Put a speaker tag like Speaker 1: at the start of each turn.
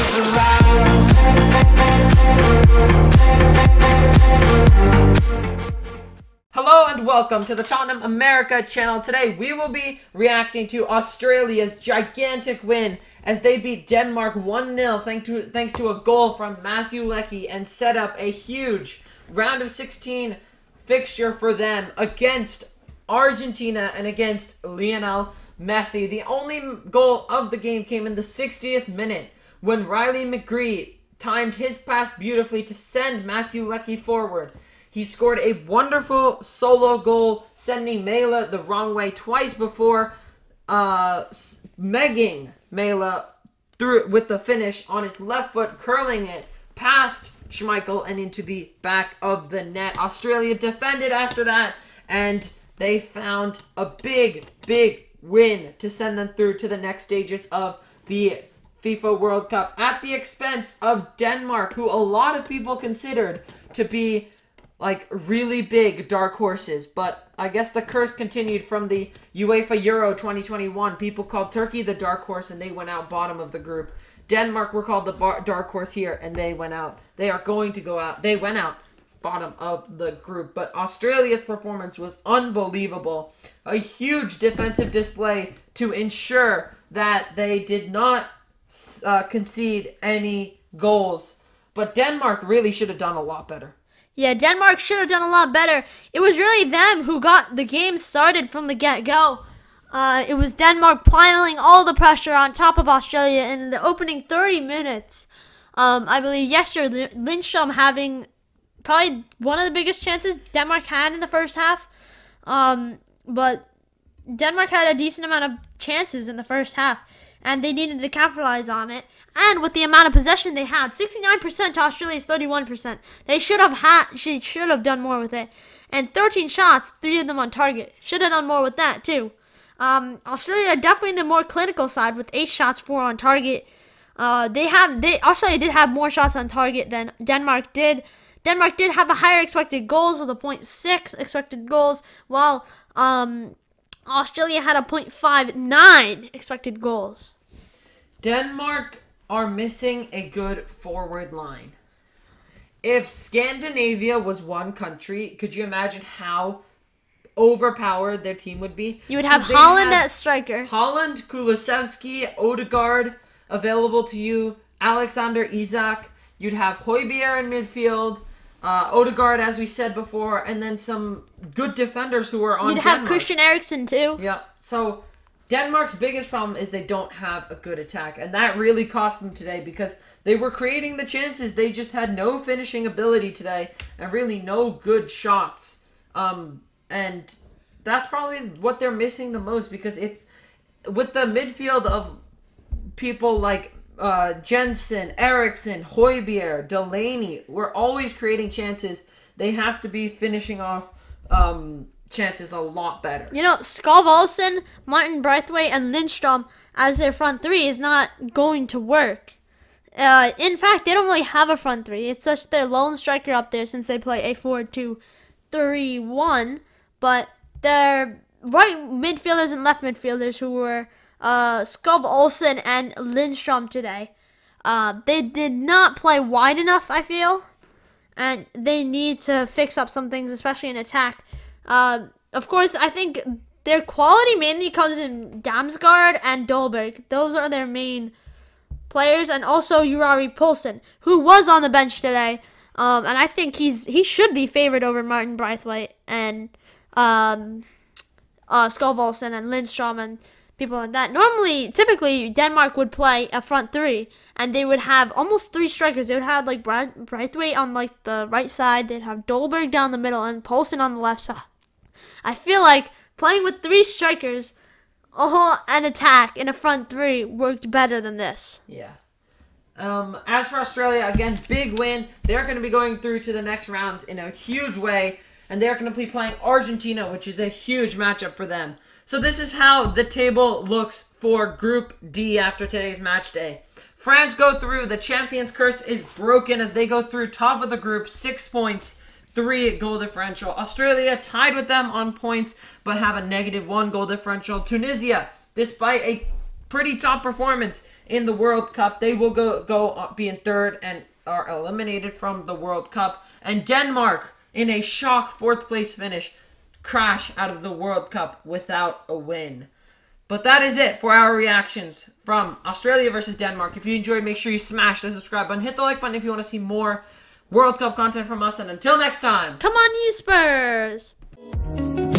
Speaker 1: mess around.
Speaker 2: Hello and welcome to the Tottenham America channel. Today we will be reacting to Australia's gigantic win as they beat Denmark 1-0 thanks to a goal from Mathew Leckie and set up a huge round of 16 fixture for them against Argentina and against Lionel Messi. The only goal of the game came in the 60th minute when Riley McGree timed his pass beautifully to send Mathew Leckie forward. He scored a wonderful solo goal, sending Mela the wrong way twice before megging Mela through with the finish on his left foot, curling it past Schmeichel and into the back of the net. Australia defended after that, and they found a big win to send them through to the next stages of the FIFA World Cup at the expense of Denmark, who a lot of people considered to be like really big dark horses. But I guess the curse continued from the UEFA Euro 2021. People called Turkey the dark horse and they went out bottom of the group. Denmark were called the dark horse here and they went out. They are going to go out. They went out bottom of the group. But Australia's performance was unbelievable. A huge defensive display to ensure that they did not concede any goals. But Denmark really should have done a lot better.
Speaker 3: Yeah, Denmark should have done a lot better. It was really them who got the game started from the get-go. It was Denmark piling all the pressure on top of Australia in the opening 30 minutes. I believe yesterday, Lindstrom having probably one of the biggest chances Denmark had in the first half. But Denmark had a decent amount of chances in the first half, and they needed to capitalize on it. And with the amount of possession they had, 69% to Australia's 31%. They should have done more with it. And 13 shots, 3 of them on target. Should have done more with that too. Australia definitely the more clinical side with 8 shots, 4 on target. Australia did have more shots on target than Denmark did. Denmark did have a higher expected goals with a 0.6 expected goals, while Australia had a 0.59 expected goals.
Speaker 2: Denmark are missing a good forward line. If Scandinavia was one country, could you imagine how overpowered their team would be?
Speaker 3: You would have Holland at striker.
Speaker 2: Holland, Kulusevski, Odegaard available to you, Alexander Isak. You'd have Højbjerg in midfield, Odegaard, as we said before, and then some good defenders who are on
Speaker 3: You'd have Christian Eriksen too.
Speaker 2: Yeah, so Denmark's biggest problem is they don't have a good attack, and that really cost them today because they were creating the chances. They just had no finishing ability today and really no good shots. And that's probably what they're missing the most, because if with the midfield of people like Jensen, Eriksen, Højbjerg, Delaney, we're always creating chances. They have to be finishing off chances a lot better.
Speaker 3: You know, Skov Olsen, Martin Braithwaite, and Lindstrom as their front three is not going to work. In fact, they don't really have a front three. It's just their lone striker up there since they play a 4-2-3-1. But their right midfielders and left midfielders, who were Skov Olsen and Lindstrom today, they did not play wide enough, I feel. And they need to fix up some things, especially in attack. Of course, I think their quality mainly comes in Damsgaard and Dolberg. Those are their main players, and also Jurari Poulsen, who was on the bench today. And I think he should be favored over Martin Braithwaite and Skov Olsen and Lindstrom and people like that. Typically, Denmark would play a front three, and they would have almost 3 strikers. They would have like Braithwaite on like the right side. They'd have Dolberg down the middle and Poulsen on the left side. I feel like playing with 3 strikers, an attack in a front three worked better than this.
Speaker 2: Yeah. As for Australia, again, big win. They're going to be going through to the next rounds in a huge way, and they're going to be playing Argentina, which is a huge matchup for them. So this is how the table looks for Group D after today's match day. France go through. The champions' curse is broken as they go through top of the group, 6 points, 3 goal differential. Australia tied with them on points, but have a -1 goal differential. Tunisia, despite a pretty top performance in the World Cup. They will be in third and are eliminated from the World Cup. And Denmark, in a shock 4th place finish, crash out of the World Cup without a win. But that is it for our reactions from Australia versus Denmark. If you enjoyed, make sure you smash the subscribe button. Hit the like button if you want to see more World Cup content from us. And until next time.
Speaker 3: Come on, you Spurs!